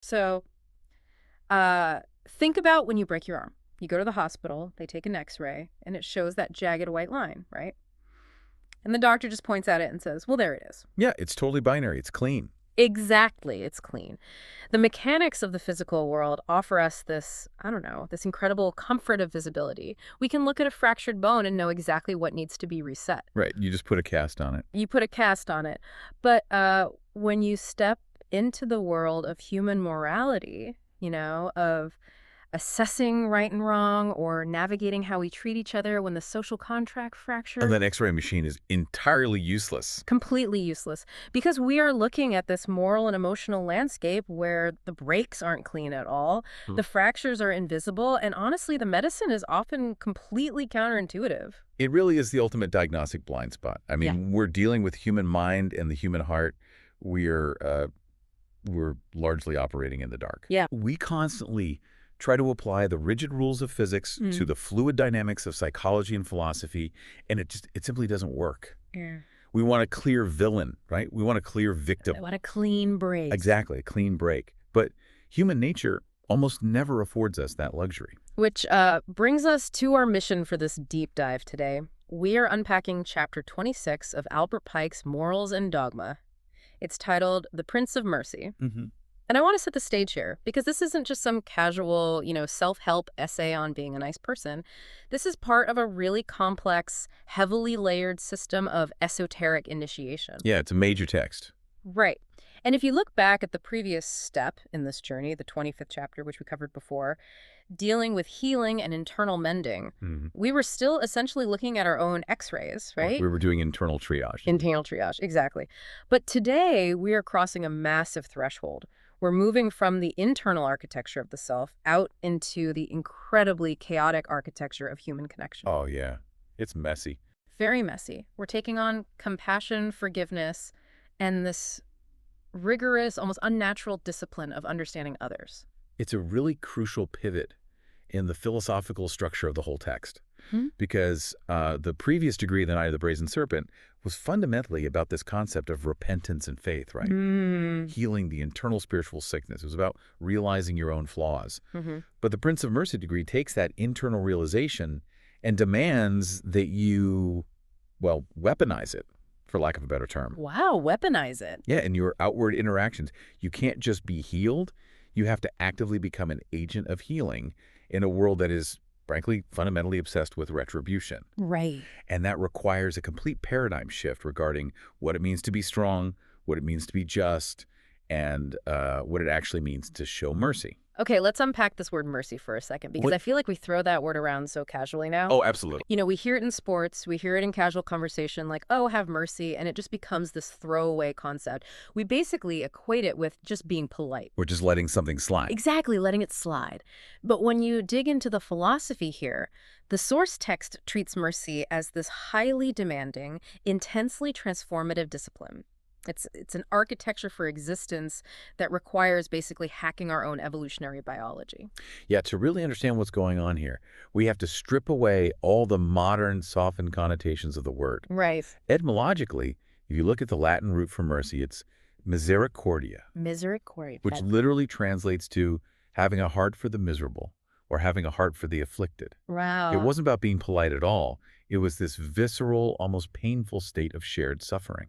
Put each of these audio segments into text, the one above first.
So think about when you break your arm. You go to the hospital, they take an x-ray, and it shows that jagged white line, right? And the doctor just points at it and says, well, there it is. Yeah, it's totally binary. It's clean. Exactly, it's clean. The mechanics of the physical world offer us this, I don't know, this incredible comfort of visibility. We can look at a fractured bone and know exactly what needs to be reset. Right. You just put a cast on it. You put a cast on it. But when you step into the world of human morality, of assessing right and wrong or navigating how we treat each other when the social contract fractures. And that X-ray machine is entirely useless. Completely useless. Because we are looking at this moral and emotional landscape where the breaks aren't clean at all, the fractures are invisible, and honestly, the medicine is often completely counterintuitive. It really is the ultimate diagnostic blind spot. I mean, we're dealing with human mind and the human heart. We're largely operating in the dark. Yeah. We constantly try to apply the rigid rules of physics to the fluid dynamics of psychology and philosophy, and it simply doesn't work. Yeah. We want a clear villain, right? We want a clear victim. I want a clean break. Exactly, a clean break. But human nature almost never affords us that luxury. Which brings us to our mission for this deep dive today. We are unpacking Chapter 26 of Albert Pike's Morals and Dogma. It's titled The Prince of Mercy. And I want to set the stage here, because this isn't just some casual, self-help essay on being a nice person. This is part of a really complex, heavily layered system of esoteric initiation. Yeah, it's a major text. Right. And if you look back at the previous step in this journey, the 25th chapter, which we covered before, dealing with healing and internal mending, we were still essentially looking at our own x-rays, right? We were doing internal triage. Internal triage, exactly. But today, we are crossing a massive threshold. We're moving from the internal architecture of the self out into the incredibly chaotic architecture of human connection. Oh, yeah. It's messy. Very messy. We're taking on compassion, forgiveness, and this rigorous, almost unnatural discipline of understanding others. It's a really crucial pivot in the philosophical structure of the whole text. Because the previous degree, The Night of the Brazen Serpent, was fundamentally about this concept of repentance and faith, right? Healing the internal spiritual sickness. It was about realizing your own flaws. But the Prince of Mercy degree takes that internal realization and demands that you, weaponize it, for lack of a better term. Wow, weaponize it. Yeah, in your outward interactions. You can't just be healed. You have to actively become an agent of healing in a world that is, frankly, fundamentally obsessed with retribution. Right. And that requires a complete paradigm shift regarding what it means to be strong, what it means to be just, and what it actually means to show mercy. Okay, let's unpack this word mercy for a second, because I feel like we throw that word around so casually now. Oh, absolutely. We hear it in sports, we hear it in casual conversation, like, oh, have mercy, and it just becomes this throwaway concept. We basically equate it with just being polite. We're just letting something slide. Exactly, letting it slide. But when you dig into the philosophy here, the source text treats mercy as this highly demanding, intensely transformative discipline. It's an architecture for existence that requires basically hacking our own evolutionary biology. Yeah, to really understand what's going on here, we have to strip away all the modern softened connotations of the word. Right. Etymologically, if you look at the Latin root for mercy, it's misericordia. Misericordia. Which literally translates to having a heart for the miserable or having a heart for the afflicted. Wow. It wasn't about being polite at all. It was this visceral, almost painful state of shared suffering.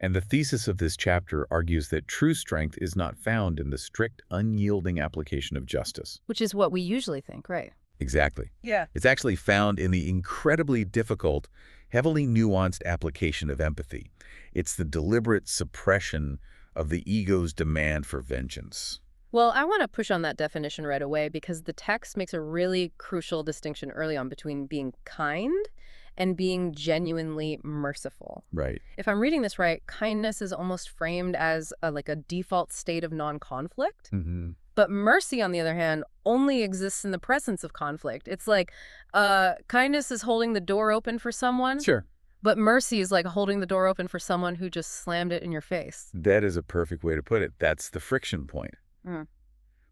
And the thesis of this chapter argues that true strength is not found in the strict, unyielding application of justice. Which is what we usually think, right? Exactly. Yeah. It's actually found in the incredibly difficult, heavily nuanced application of empathy. It's the deliberate suppression of the ego's demand for vengeance. Well, I want to push on that definition right away, because the text makes a really crucial distinction early on between being kind and being genuinely merciful. Right. If I'm reading this right, kindness is almost framed as a default state of non-conflict. But mercy, on the other hand, only exists in the presence of conflict. It's like kindness is holding the door open for someone. Sure. But mercy is like holding the door open for someone who just slammed it in your face. That is a perfect way to put it. That's the friction point.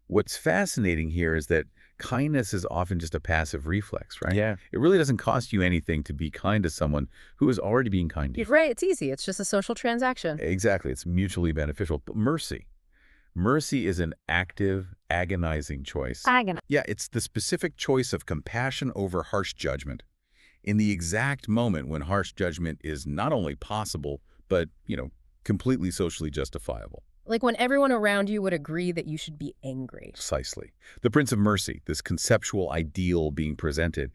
What's fascinating here is that kindness is often just a passive reflex, right? Yeah. It really doesn't cost you anything to be kind to someone who is already being kind to you. Right, it's easy. It's just a social transaction. Exactly. It's mutually beneficial. But mercy Mercy is an active, agonizing choice. Yeah, it's the specific choice of compassion over harsh judgment. In the exact moment when harsh judgment is not only possible, but, completely socially justifiable. Like when everyone around you would agree that you should be angry. Precisely. The Prince of Mercy, this conceptual ideal being presented,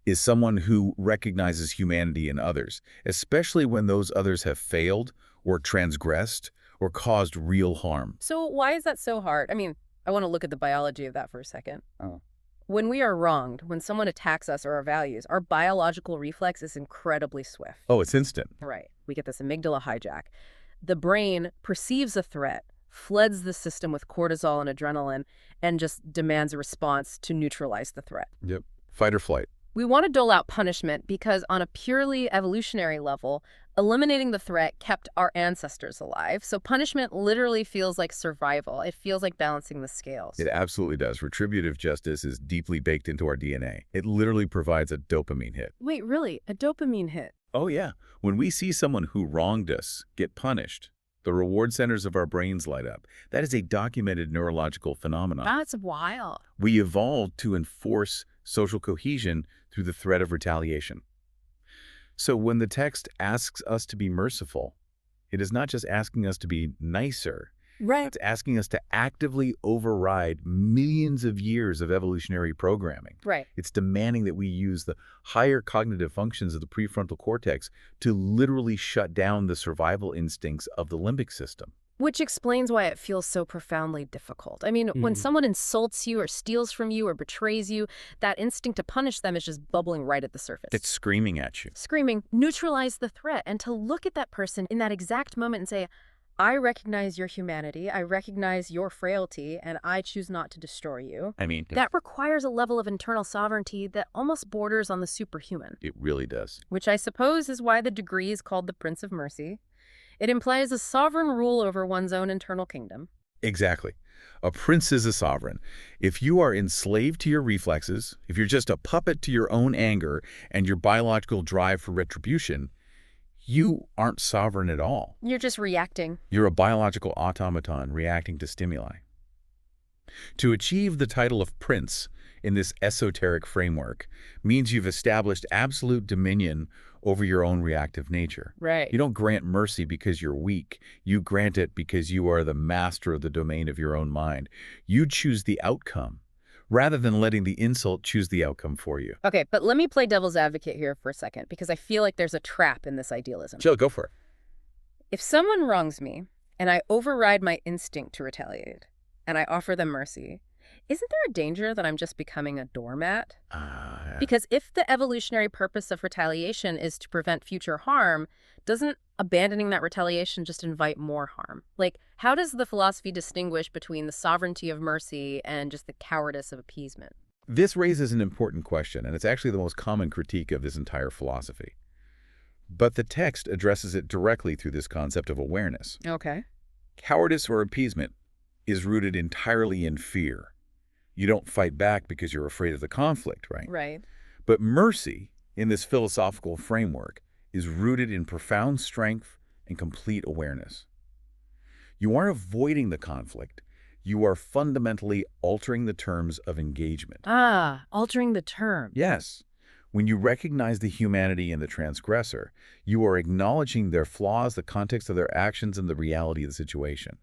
is someone who recognizes humanity in others, especially when those others have failed or transgressed or caused real harm. So why is that so hard? I mean, I want to look at the biology of that for a second. Oh. When we are wronged, when someone attacks us or our values, our biological reflex is incredibly swift. Oh, it's instant. Right. We get this amygdala hijack. The brain perceives a threat, floods the system with cortisol and adrenaline, and just demands a response to neutralize the threat. Yep. Fight or flight. We want to dole out punishment because on a purely evolutionary level, eliminating the threat kept our ancestors alive. So punishment literally feels like survival. It feels like balancing the scales. It absolutely does. Retributive justice is deeply baked into our DNA. It literally provides a dopamine hit. Wait, really? A dopamine hit? Oh, yeah. When we see someone who wronged us get punished, the reward centers of our brains light up. That is a documented neurological phenomenon. That's wild. We evolved to enforce social cohesion through the threat of retaliation. So when the text asks us to be merciful, it is not just asking us to be nicer. Right. It's asking us to actively override millions of years of evolutionary programming. Right. It's demanding that we use the higher cognitive functions of the prefrontal cortex to literally shut down the survival instincts of the limbic system. Which explains why it feels so profoundly difficult. I mean, when someone insults you or steals from you or betrays you, that instinct to punish them is just bubbling right at the surface. It's screaming at you. Screaming, neutralize the threat, and to look at that person in that exact moment and say, I recognize your humanity, I recognize your frailty, and I choose not to destroy you. That requires a level of internal sovereignty that almost borders on the superhuman. It really does. Which I suppose is why the degree is called the Prince of Mercy. It implies a sovereign rule over one's own internal kingdom. Exactly. A prince is a sovereign. If you are enslaved to your reflexes, if you're just a puppet to your own anger and your biological drive for retribution, you aren't sovereign at all. You're just reacting. You're a biological automaton reacting to stimuli. To achieve the title of prince in this esoteric framework means you've established absolute dominion over your own reactive nature. Right. You don't grant mercy because you're weak. You grant it because you are the master of the domain of your own mind. You choose the outcome rather than letting the insult choose the outcome for you. Okay, but let me play devil's advocate here for a second, because I feel like there's a trap in this idealism. Jill, go for it. If someone wrongs me and I override my instinct to retaliate and I offer them mercy, isn't there a danger that I'm just becoming a doormat? Because if the evolutionary purpose of retaliation is to prevent future harm, doesn't abandoning that retaliation just invite more harm? Like, how does the philosophy distinguish between the sovereignty of mercy and just the cowardice of appeasement? This raises an important question, and it's actually the most common critique of this entire philosophy. But the text addresses it directly through this concept of awareness. Okay. Cowardice or appeasement is rooted entirely in fear. You don't fight back because you're afraid of the conflict, right? Right. But mercy, in this philosophical framework, is rooted in profound strength and complete awareness. You aren't avoiding the conflict. You are fundamentally altering the terms of engagement. Altering the term. Yes. When you recognize the humanity in the transgressor, you are acknowledging their flaws, the context of their actions, and the reality of the situation.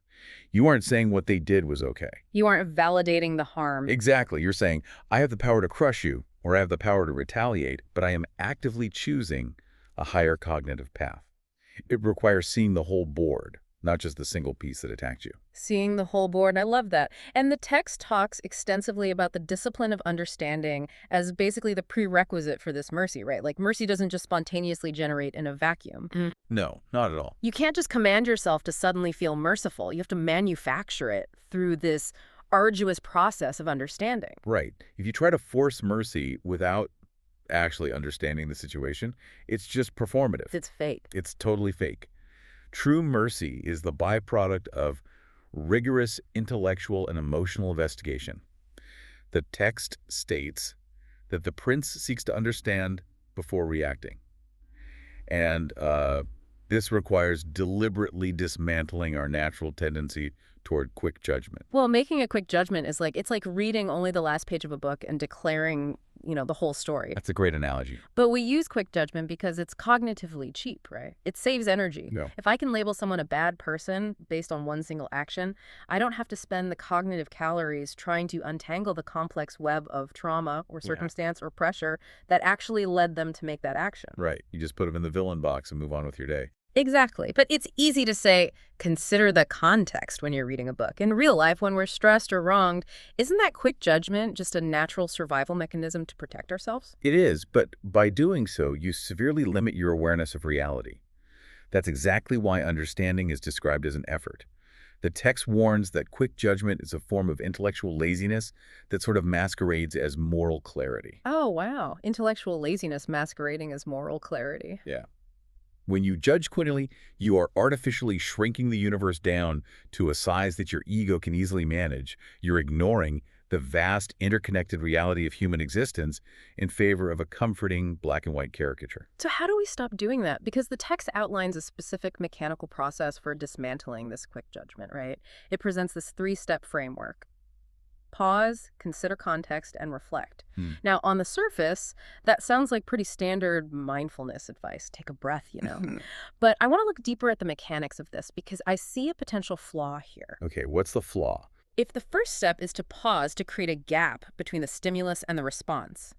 You aren't saying what they did was okay. You aren't validating the harm. Exactly. You're saying, I have the power to crush you, or I have the power to retaliate, but I am actively choosing a higher cognitive path. It requires seeing the whole board, not just the single piece that attacked you. Seeing the whole board, I love that. And the text talks extensively about the discipline of understanding as basically the prerequisite for this mercy, right? Like, mercy doesn't just spontaneously generate in a vacuum. No, not at all. You can't just command yourself to suddenly feel merciful. You have to manufacture it through this arduous process of understanding. Right. If you try to force mercy without actually understanding the situation, it's just performative. It's fake. It's totally fake. True mercy is the byproduct of rigorous intellectual and emotional investigation. The text states that the prince seeks to understand before reacting. And this requires deliberately dismantling our natural tendency toward quick judgment. Well, making a quick judgment is it's like reading only the last page of a book and declaring, the whole story. That's a great analogy. But we use quick judgment because it's cognitively cheap, right? It saves energy. No. If I can label someone a bad person based on one single action, I don't have to spend the cognitive calories trying to untangle the complex web of trauma or circumstance or pressure that actually led them to make that action. Right. You just put them in the villain box and move on with your day. Exactly. But it's easy to say, consider the context when you're reading a book. In real life, when we're stressed or wronged, isn't that quick judgment just a natural survival mechanism to protect ourselves? It is, but by doing so, you severely limit your awareness of reality. That's exactly why understanding is described as an effort. The text warns that quick judgment is a form of intellectual laziness that sort of masquerades as moral clarity. Oh, wow. Intellectual laziness masquerading as moral clarity. Yeah. When you judge quickly, you are artificially shrinking the universe down to a size that your ego can easily manage. You're ignoring the vast interconnected reality of human existence in favor of a comforting black and white caricature. So how do we stop doing that? Because the text outlines a specific mechanical process for dismantling this quick judgment, right? It presents this 3-step framework. Pause, consider context, and reflect. Now, on the surface, that sounds like pretty standard mindfulness advice. Take a breath, But I want to look deeper at the mechanics of this because I see a potential flaw here. Okay, what's the flaw? If the first step is to pause to create a gap between the stimulus and the response,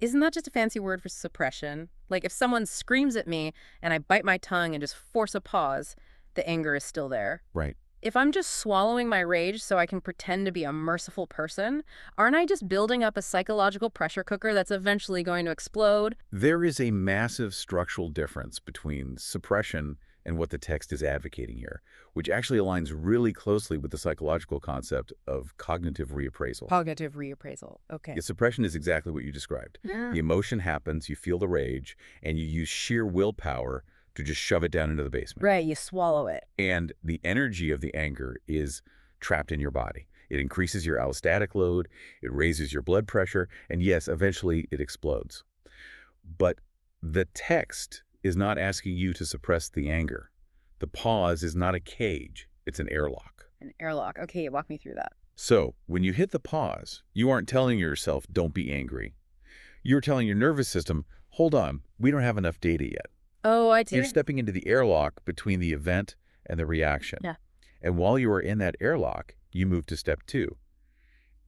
isn't that just a fancy word for suppression? Like if someone screams at me and I bite my tongue and just force a pause, the anger is still there. Right. If I'm just swallowing my rage so I can pretend to be a merciful person, aren't I just building up a psychological pressure cooker that's eventually going to explode? There is a massive structural difference between suppression and what the text is advocating here, which actually aligns really closely with the psychological concept of cognitive reappraisal. Cognitive reappraisal. Okay. Yeah, suppression is exactly what you described. Yeah. The emotion happens, you feel the rage, and you use sheer willpower to just shove it down into the basement. Right, you swallow it. And the energy of the anger is trapped in your body. It increases your allostatic load, it raises your blood pressure, and yes, eventually it explodes. But the text is not asking you to suppress the anger. The pause is not a cage, it's an airlock. An airlock. Okay, walk me through that. So, when you hit the pause, you aren't telling yourself, don't be angry. You're telling your nervous system, hold on, we don't have enough data yet. Oh, I see. You're stepping into the airlock between the event and the reaction. Yeah. And while you are in that airlock, you move to step 2.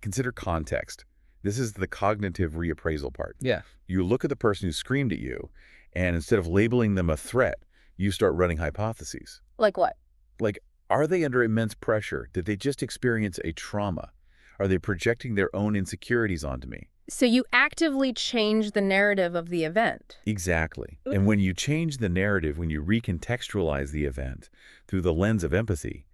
Consider context. This is the cognitive reappraisal part. Yeah. You look at the person who screamed at you, and instead of labeling them a threat, you start running hypotheses. Like what? Like, are they under immense pressure? Did they just experience a trauma? Are they projecting their own insecurities onto me? So you actively change the narrative of the event. Exactly. And when you change the narrative, when you recontextualize the event through the lens of empathy,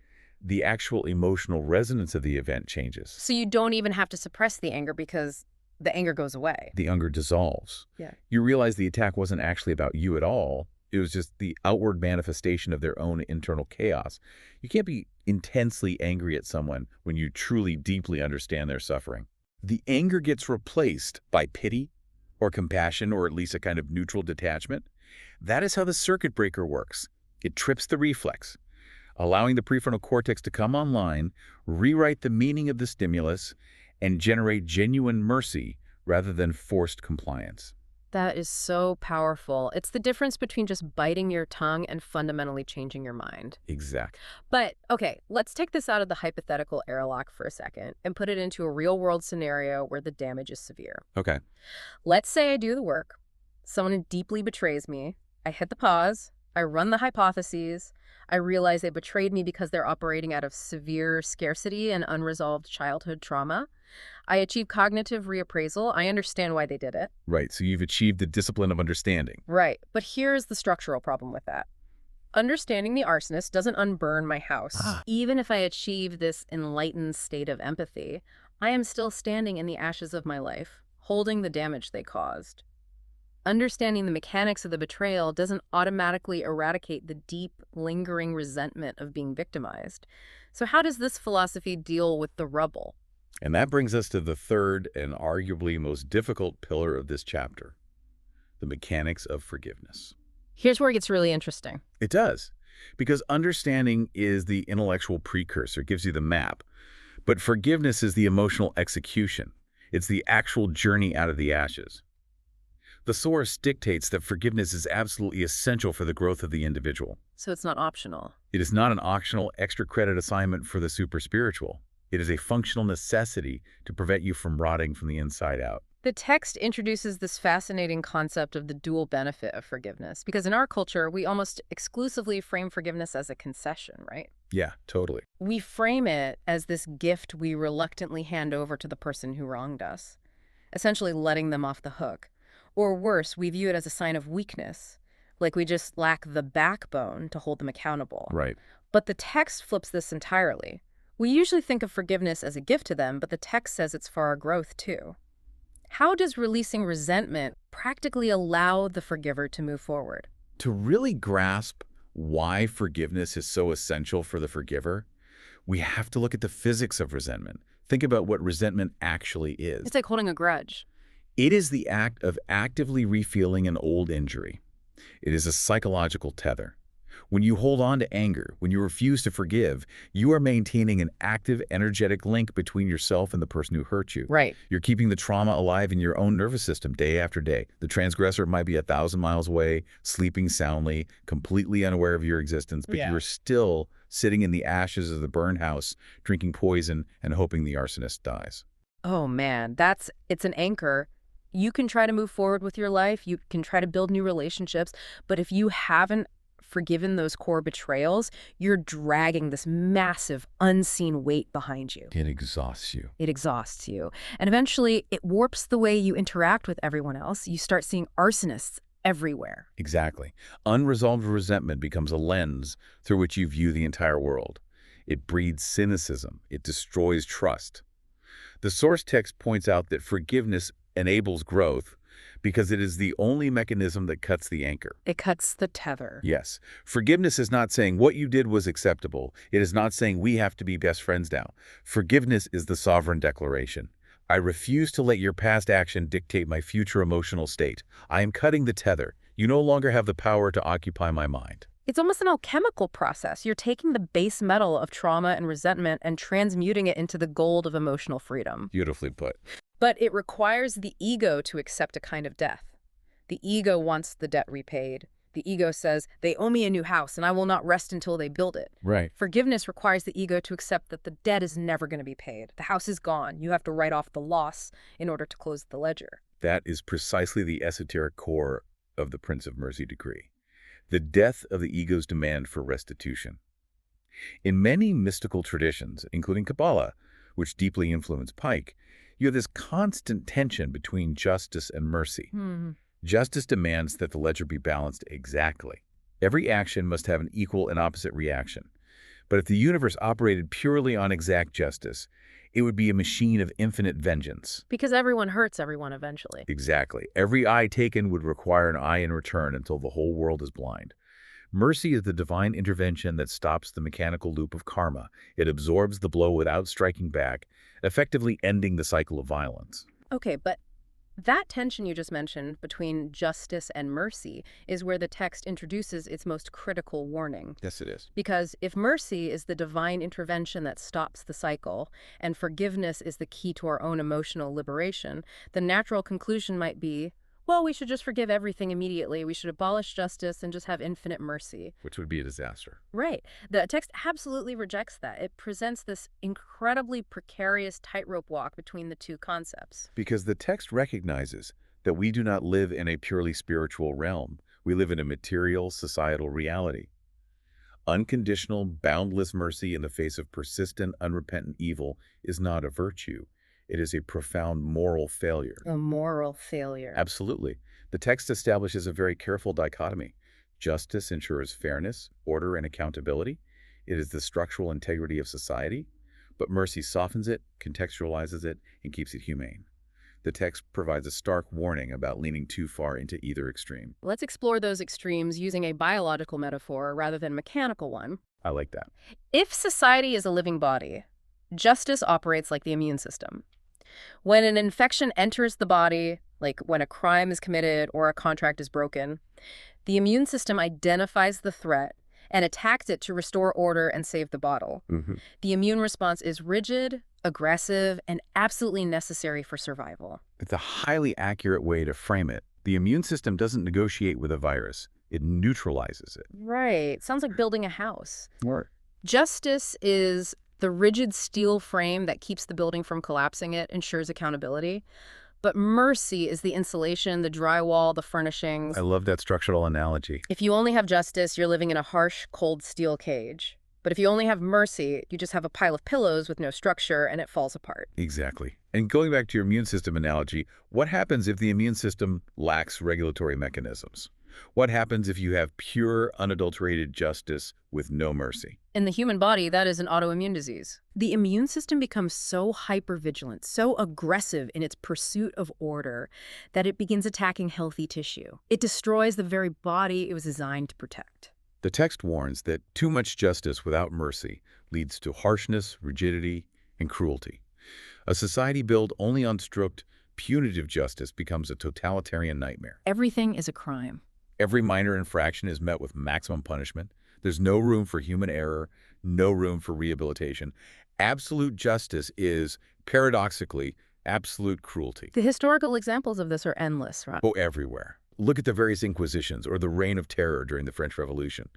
the actual emotional resonance of the event changes. So you don't even have to suppress the anger because the anger goes away. The anger dissolves. Yeah. You realize the attack wasn't actually about you at all. It was just the outward manifestation of their own internal chaos. You can't be intensely angry at someone when you truly deeply understand their suffering. The anger gets replaced by pity or compassion, or at least a kind of neutral detachment. That is how the circuit breaker works. It trips the reflex, allowing the prefrontal cortex to come online, rewrite the meaning of the stimulus, and generate genuine mercy rather than forced compliance. That is so powerful. It's the difference between just biting your tongue and fundamentally changing your mind. Exactly. But, okay, let's take this out of the hypothetical airlock for a second and put it into a real-world scenario where the damage is severe. Okay. Let's say I do the work. Someone deeply betrays me. I hit the pause. I run the hypotheses. I realize they betrayed me because they're operating out of severe scarcity and unresolved childhood trauma. I achieve cognitive reappraisal. I understand why they did it. Right, so you've achieved the discipline of understanding. Right, but here's the structural problem with that. Understanding the arsonist doesn't unburn my house. Even if I achieve this enlightened state of empathy, I am still standing in the ashes of my life, holding the damage they caused. Understanding the mechanics of the betrayal doesn't automatically eradicate the deep, lingering resentment of being victimized. So how does this philosophy deal with the rubble? And that brings us to the third and arguably most difficult pillar of this chapter, the mechanics of forgiveness. Here's where it gets really interesting. It does. Because understanding is the intellectual precursor, gives you the map. But forgiveness is the emotional execution. It's the actual journey out of the ashes. The source dictates that forgiveness is absolutely essential for the growth of the individual. So it's not optional. It is not an optional extra credit assignment for the super spiritual. It is a functional necessity to prevent you from rotting from the inside out. The text introduces this fascinating concept of the dual benefit of forgiveness, because in our culture, we almost exclusively frame forgiveness as a concession, right? Yeah, totally. We frame it as this gift we reluctantly hand over to the person who wronged us, essentially letting them off the hook. Or worse, we view it as a sign of weakness, like we just lack the backbone to hold them accountable. Right. But the text flips this entirely. We usually think of forgiveness as a gift to them, but the text says it's for our growth too. How does releasing resentment practically allow the forgiver to move forward? To really grasp why forgiveness is so essential for the forgiver, we have to look at the physics of resentment. Think about what resentment actually is. It's like holding a grudge. It is the act of actively refeeling an old injury. It is a psychological tether. When you hold on to anger, when you refuse to forgive, you are maintaining an active, energetic link between yourself and the person who hurt you. Right. You're keeping the trauma alive in your own nervous system day after day. The transgressor might be 1,000 miles away, sleeping soundly, completely unaware of your existence, but you're still sitting in the ashes of the burned house, drinking poison and hoping the arsonist dies. Oh man, it's an anchor. You can try to move forward with your life. You can try to build new relationships. But if you haven't forgiven those core betrayals, you're dragging this massive, unseen weight behind you. It exhausts you. It exhausts you. And eventually, it warps the way you interact with everyone else. You start seeing arsonists everywhere. Exactly. Unresolved resentment becomes a lens through which you view the entire world. It breeds cynicism. It destroys trust. The source text points out that forgiveness enables growth because it is the only mechanism that cuts the anchor. It cuts the tether. Yes. Forgiveness is not saying what you did was acceptable. It is not saying we have to be best friends now. Forgiveness is the sovereign declaration. I refuse to let your past action dictate my future emotional state. I am cutting the tether. You no longer have the power to occupy my mind. It's almost an alchemical process. You're taking the base metal of trauma and resentment and transmuting it into the gold of emotional freedom. Beautifully put. But it requires the ego to accept a kind of death. The ego wants the debt repaid. The ego says, they owe me a new house and I will not rest until they build it. Right. Forgiveness requires the ego to accept that the debt is never going to be paid. The house is gone. You have to write off the loss in order to close the ledger. That is precisely the esoteric core of the Prince of Mercy decree. The death of the ego's demand for restitution. In many mystical traditions, including Kabbalah, which deeply influenced Pike, you have this constant tension between justice and mercy. Justice demands that the ledger be balanced exactly. Every action must have an equal and opposite reaction. But if the universe operated purely on exact justice, it would be a machine of infinite vengeance. Because everyone hurts everyone eventually. Exactly. Every eye taken would require an eye in return until the whole world is blind. Mercy is the divine intervention that stops the mechanical loop of karma. It absorbs the blow without striking back, effectively ending the cycle of violence. Okay, but that tension you just mentioned between justice and mercy is where the text introduces its most critical warning. Yes, it is. Because if mercy is the divine intervention that stops the cycle, and forgiveness is the key to our own emotional liberation, the natural conclusion might be, well, we should just forgive everything immediately. We should abolish justice and just have infinite mercy. Which would be a disaster. Right. The text absolutely rejects that. It presents this incredibly precarious tightrope walk between the two concepts. Because the text recognizes that we do not live in a purely spiritual realm. We live in a material, societal reality. Unconditional, boundless mercy in the face of persistent, unrepentant evil is not a virtue. It is a profound moral failure. A moral failure. Absolutely. The text establishes a very careful dichotomy. Justice ensures fairness, order, and accountability. It is the structural integrity of society. But mercy softens it, contextualizes it, and keeps it humane. The text provides a stark warning about leaning too far into either extreme. Let's explore those extremes using a biological metaphor rather than a mechanical one. I like that. If society is a living body, justice operates like the immune system. When an infection enters the body, like when a crime is committed or a contract is broken, the immune system identifies the threat and attacks it to restore order and save the bottle. The immune response is rigid, aggressive, and absolutely necessary for survival. It's a highly accurate way to frame it. The immune system doesn't negotiate with a virus. It neutralizes it. Right. Sounds like building a house. Right. Justice is the rigid steel frame that keeps the building from collapsing. It ensures accountability. But mercy is the insulation, the drywall, the furnishings. I love that structural analogy. If you only have justice, you're living in a harsh, cold steel cage. But if you only have mercy, you just have a pile of pillows with no structure, and it falls apart. Exactly. And going back to your immune system analogy, what happens if the immune system lacks regulatory mechanisms? What happens if you have pure, unadulterated justice with no mercy? In the human body, that is an autoimmune disease. The immune system becomes so hypervigilant, so aggressive in its pursuit of order, that it begins attacking healthy tissue. It destroys the very body it was designed to protect. The text warns that too much justice without mercy leads to harshness, rigidity, and cruelty. A society built only on strict, punitive justice becomes a totalitarian nightmare. Everything is a crime. Every minor infraction is met with maximum punishment. There's no room for human error, no room for rehabilitation. Absolute justice is, paradoxically, absolute cruelty. The historical examples of this are endless, right? Oh, everywhere. Look at the various inquisitions or the Reign of Terror during the French Revolution.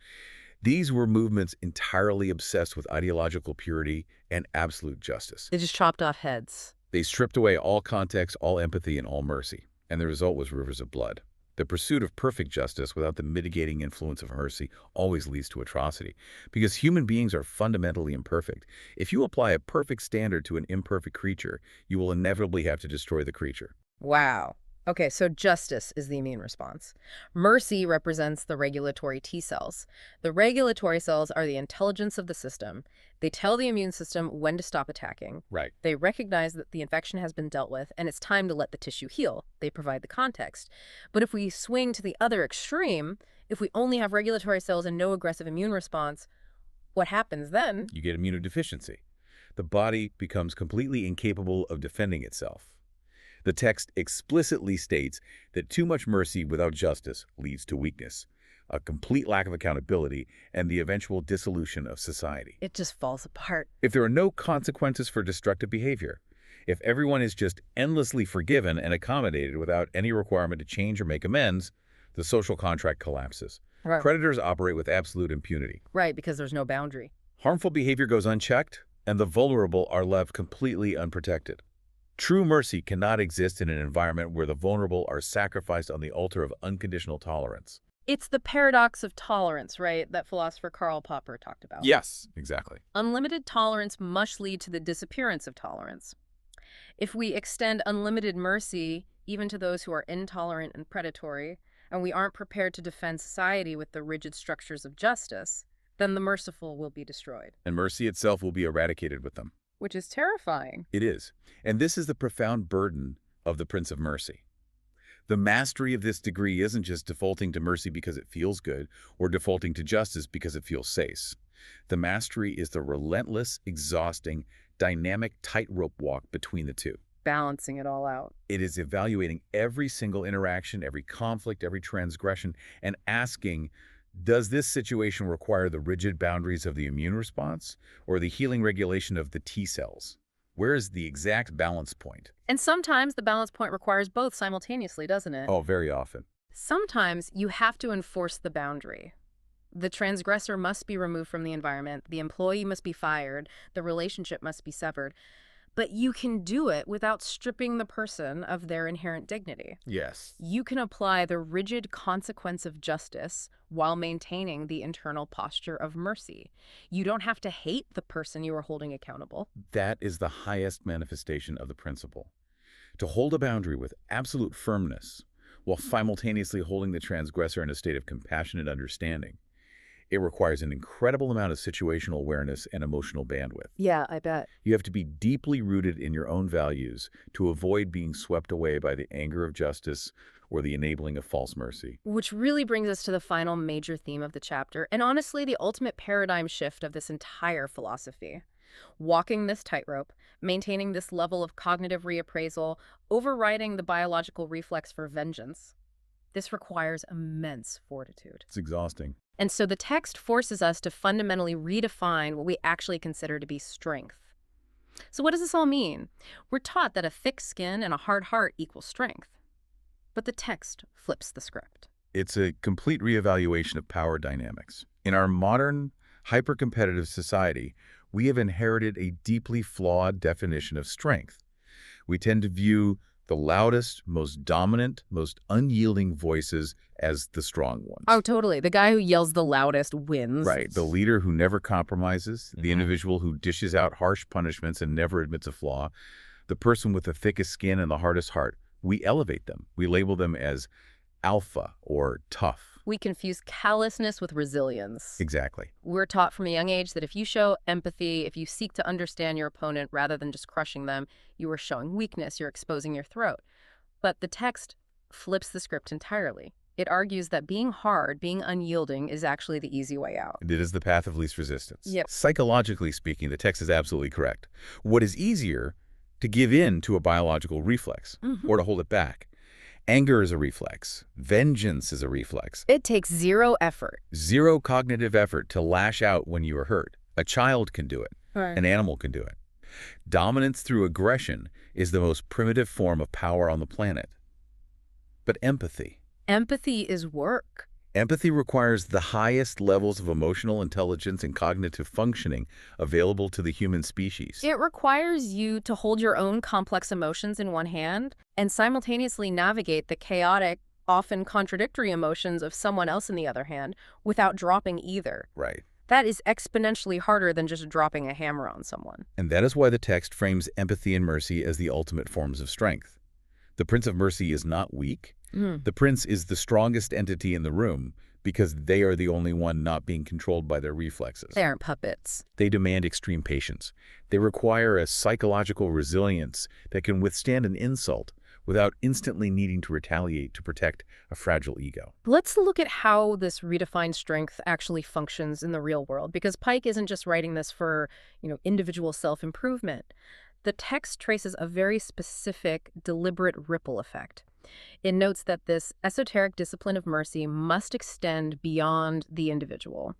These were movements entirely obsessed with ideological purity and absolute justice. They just chopped off heads. They stripped away all context, all empathy, and all mercy. And the result was rivers of blood. The pursuit of perfect justice without the mitigating influence of mercy always leads to atrocity, because human beings are fundamentally imperfect. If you apply a perfect standard to an imperfect creature, you will inevitably have to destroy the creature. Wow. Okay, so justice is the immune response. Mercy represents the regulatory T cells. The regulatory cells are the intelligence of the system. They tell the immune system when to stop attacking. Right. They recognize that the infection has been dealt with and it's time to let the tissue heal. They provide the context. But if we swing to the other extreme, if we only have regulatory cells and no aggressive immune response, what happens then? You get immunodeficiency. The body becomes completely incapable of defending itself. The text explicitly states that too much mercy without justice leads to weakness, a complete lack of accountability, and the eventual dissolution of society. It just falls apart. If there are no consequences for destructive behavior, if everyone is just endlessly forgiven and accommodated without any requirement to change or make amends, the social contract collapses. Right. Predators operate with absolute impunity. Right, because there's no boundary. Harmful behavior goes unchecked, and the vulnerable are left completely unprotected. True mercy cannot exist in an environment where the vulnerable are sacrificed on the altar of unconditional tolerance. It's the paradox of tolerance, right, that philosopher Karl Popper talked about. Yes, exactly. Unlimited tolerance must lead to the disappearance of tolerance. If we extend unlimited mercy even to those who are intolerant and predatory, and we aren't prepared to defend society with the rigid structures of justice, then the merciful will be destroyed. And mercy itself will be eradicated with them. Which is terrifying. It is. And this is the profound burden of the Prince of Mercy. The mastery of this degree isn't just defaulting to mercy because it feels good or defaulting to justice because it feels safe. The mastery is the relentless, exhausting, dynamic tightrope walk between the two. Balancing it all out. It is evaluating every single interaction, every conflict, every transgression, and asking, does this situation require the rigid boundaries of the immune response or the healing regulation of the T cells? Where is the exact balance point? And sometimes the balance point requires both simultaneously, doesn't it? Oh, very often. Sometimes you have to enforce the boundary. The transgressor must be removed from the environment, the employee must be fired, the relationship must be severed. But you can do it without stripping the person of their inherent dignity. Yes. You can apply the rigid consequence of justice while maintaining the internal posture of mercy. You don't have to hate the person you are holding accountable. That is the highest manifestation of the principle. To hold a boundary with absolute firmness while simultaneously holding the transgressor in a state of compassionate understanding. It requires an incredible amount of situational awareness and emotional bandwidth. Yeah, I bet. You have to be deeply rooted in your own values to avoid being swept away by the anger of justice or the enabling of false mercy. Which really brings us to the final major theme of the chapter, and honestly, the ultimate paradigm shift of this entire philosophy. Walking this tightrope, maintaining this level of cognitive reappraisal, overriding the biological reflex for vengeance. This requires immense fortitude. It's exhausting. And so the text forces us to fundamentally redefine what we actually consider to be strength. So what does this all mean? We're taught that a thick skin and a hard heart equals strength. But the text flips the script. It's a complete reevaluation of power dynamics. In our modern, hyper-competitive society, we have inherited a deeply flawed definition of strength. We tend to view the loudest, most dominant, most unyielding voices as the strong ones. Oh, totally. The guy who yells the loudest wins. Right. The leader who never compromises, the individual who dishes out harsh punishments and never admits a flaw, the person with the thickest skin and the hardest heart. We elevate them. We label them as alpha or tough. We confuse callousness with resilience. Exactly. We're taught from a young age that if you show empathy, if you seek to understand your opponent rather than just crushing them, you are showing weakness, you're exposing your throat. But the text flips the script entirely. It argues that being hard, being unyielding, is actually the easy way out. It is the path of least resistance. Yep. Psychologically speaking, the text is absolutely correct. What is easier, to give in to a biological reflex or to hold it back. Anger is a reflex. Vengeance is a reflex. It takes zero effort. Zero cognitive effort to lash out when you are hurt. A child can do it. Right. An animal can do it. Dominance through aggression is the most primitive form of power on the planet. But empathy. Empathy is work. Empathy requires the highest levels of emotional intelligence and cognitive functioning available to the human species. It requires you to hold your own complex emotions in one hand and simultaneously navigate the chaotic, often contradictory emotions of someone else in the other hand without dropping either. Right. That is exponentially harder than just dropping a hammer on someone. And that is why the text frames empathy and mercy as the ultimate forms of strength. The Prince of Mercy is not weak. The prince is the strongest entity in the room because they are the only one not being controlled by their reflexes. They aren't puppets. They demand extreme patience. They require a psychological resilience that can withstand an insult without instantly needing to retaliate to protect a fragile ego. Let's look at how this redefined strength actually functions in the real world, because Pike isn't just writing this for, individual self-improvement. The text traces a very specific, deliberate ripple effect. It notes that this esoteric discipline of mercy must extend beyond the individual.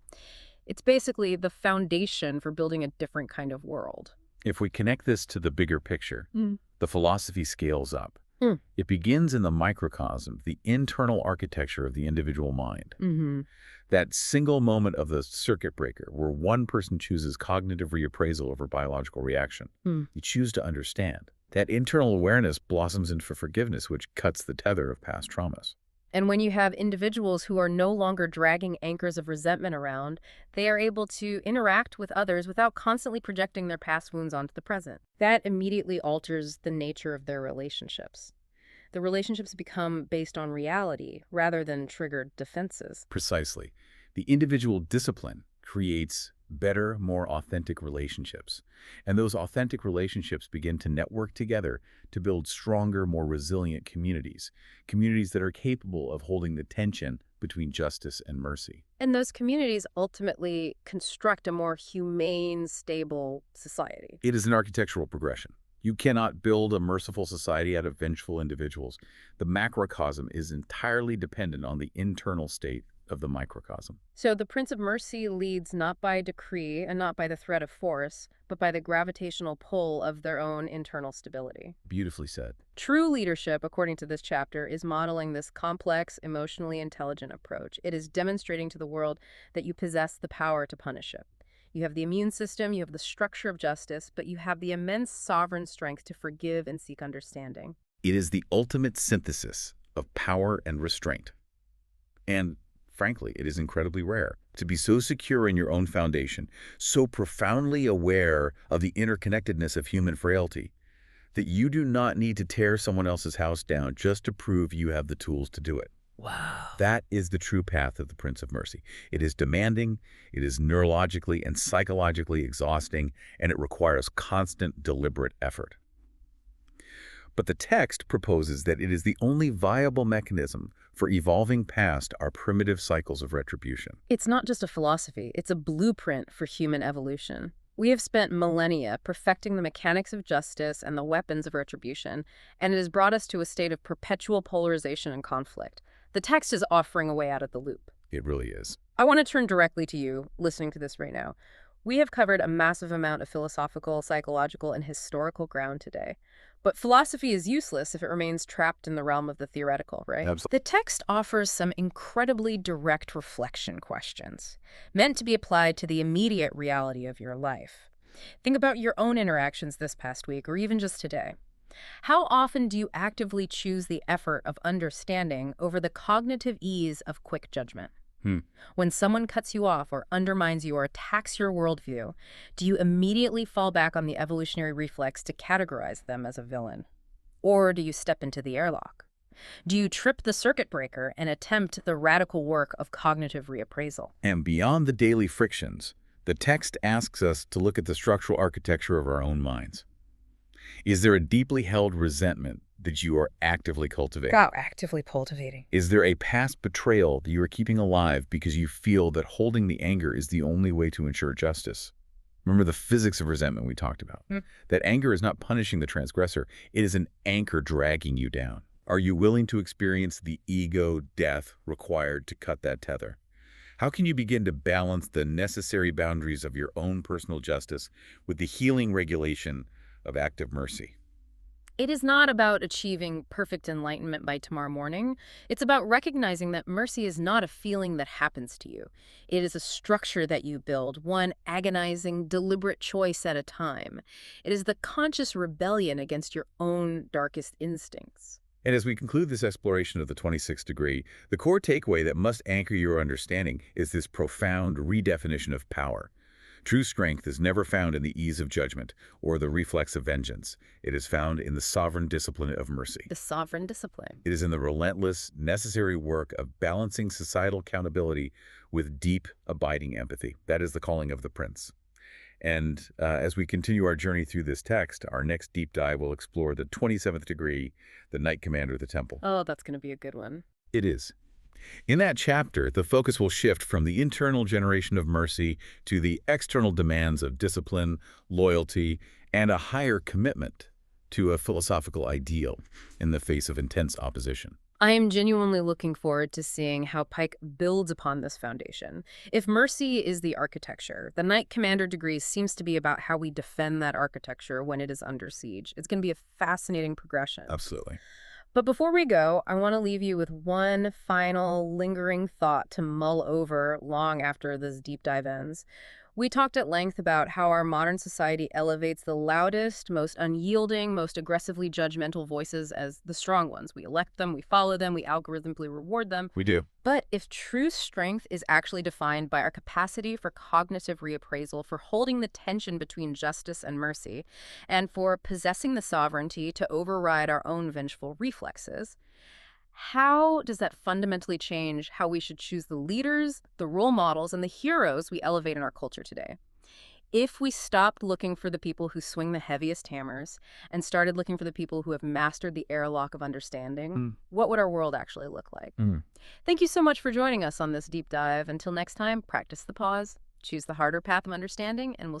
It's basically the foundation for building a different kind of world. If we connect this to the bigger picture, the philosophy scales up. It begins in the microcosm, the internal architecture of the individual mind. That single moment of the circuit breaker where one person chooses cognitive reappraisal over biological reaction. You choose to understand. That internal awareness blossoms into forgiveness, which cuts the tether of past traumas. And when you have individuals who are no longer dragging anchors of resentment around, they are able to interact with others without constantly projecting their past wounds onto the present. That immediately alters the nature of their relationships. The relationships become based on reality rather than triggered defenses. Precisely. The individual discipline creates better, more authentic relationships. And those authentic relationships begin to network together to build stronger, more resilient communities. Communities that are capable of holding the tension between justice and mercy. And those communities ultimately construct a more humane, stable society. It is an architectural progression. You cannot build a merciful society out of vengeful individuals. The macrocosm is entirely dependent on the internal state of the microcosm. So the Prince of Mercy leads not by decree and not by the threat of force, but by the gravitational pull of their own internal stability. Beautifully said. True leadership, according to this chapter, is modeling this complex, emotionally intelligent approach. It is demonstrating to the world that you possess the power to punish it. You have the immune system, you have the structure of justice, but you have the immense sovereign strength to forgive and seek understanding. It is the ultimate synthesis of power and restraint. And frankly, it is incredibly rare to be so secure in your own foundation, so profoundly aware of the interconnectedness of human frailty, that you do not need to tear someone else's house down just to prove you have the tools to do it. Wow. That is the true path of the Prince of Mercy. It is demanding, it is neurologically and psychologically exhausting, and it requires constant, deliberate effort. But the text proposes that it is the only viable mechanism for evolving past our primitive cycles of retribution. It's not just a philosophy, it's a blueprint for human evolution. We have spent millennia perfecting the mechanics of justice and the weapons of retribution, and it has brought us to a state of perpetual polarization and conflict. The text is offering a way out of the loop. It really is. I want to turn directly to you, listening to this right now. We have covered a massive amount of philosophical, psychological, and historical ground today. But philosophy is useless if it remains trapped in the realm of the theoretical, right? Absolutely. The text offers some incredibly direct reflection questions, meant to be applied to the immediate reality of your life. Think about your own interactions this past week, or even just today. How often do you actively choose the effort of understanding over the cognitive ease of quick judgment? Hmm. When someone cuts you off or undermines you or attacks your worldview, do you immediately fall back on the evolutionary reflex to categorize them as a villain? Or do you step into the airlock? Do you trip the circuit breaker and attempt the radical work of cognitive reappraisal? And beyond the daily frictions, the text asks us to look at the structural architecture of our own minds. Is there a deeply held resentment that you are actively cultivating? Actively cultivating. Is there a past betrayal that you are keeping alive because you feel that holding the anger is the only way to ensure justice? Remember the physics of resentment we talked about. That anger is not punishing the transgressor. It is an anchor dragging you down. Are you willing to experience the ego death required to cut that tether? How can you begin to balance the necessary boundaries of your own personal justice with the healing regulation of active mercy? It is not about achieving perfect enlightenment by tomorrow morning. It's about recognizing that mercy is not a feeling that happens to you. It is a structure that you build, one agonizing, deliberate choice at a time. It is the conscious rebellion against your own darkest instincts. And as we conclude this exploration of the 26th degree, the core takeaway that must anchor your understanding is this profound redefinition of power. True strength is never found in the ease of judgment or the reflex of vengeance. It is found in the sovereign discipline of mercy. The sovereign discipline. It is in the relentless, necessary work of balancing societal accountability with deep, abiding empathy. That is the calling of the Prince. And as we continue our journey through this text, our next deep dive will explore the 27th degree, the Knight Commander of the Temple. Oh, that's going to be a good one. It is. In that chapter, the focus will shift from the internal generation of mercy to the external demands of discipline, loyalty, and a higher commitment to a philosophical ideal in the face of intense opposition. I am genuinely looking forward to seeing how Pike builds upon this foundation. If mercy is the architecture, the Knight Commander degree seems to be about how we defend that architecture when it is under siege. It's going to be a fascinating progression. Absolutely. But before we go, I want to leave you with one final lingering thought to mull over long after this deep dive ends. We talked at length about how our modern society elevates the loudest, most unyielding, most aggressively judgmental voices as the strong ones. We elect them, we follow them, we algorithmically reward them. We do. But if true strength is actually defined by our capacity for cognitive reappraisal, for holding the tension between justice and mercy, and for possessing the sovereignty to override our own vengeful reflexes, how does that fundamentally change how we should choose the leaders, the role models, and the heroes we elevate in our culture today? If we stopped looking for the people who swing the heaviest hammers and started looking for the people who have mastered the airlock of understanding, what would our world actually look like? Thank you so much for joining us on this deep dive. Until next time, practice the pause, choose the harder path of understanding, and we'll see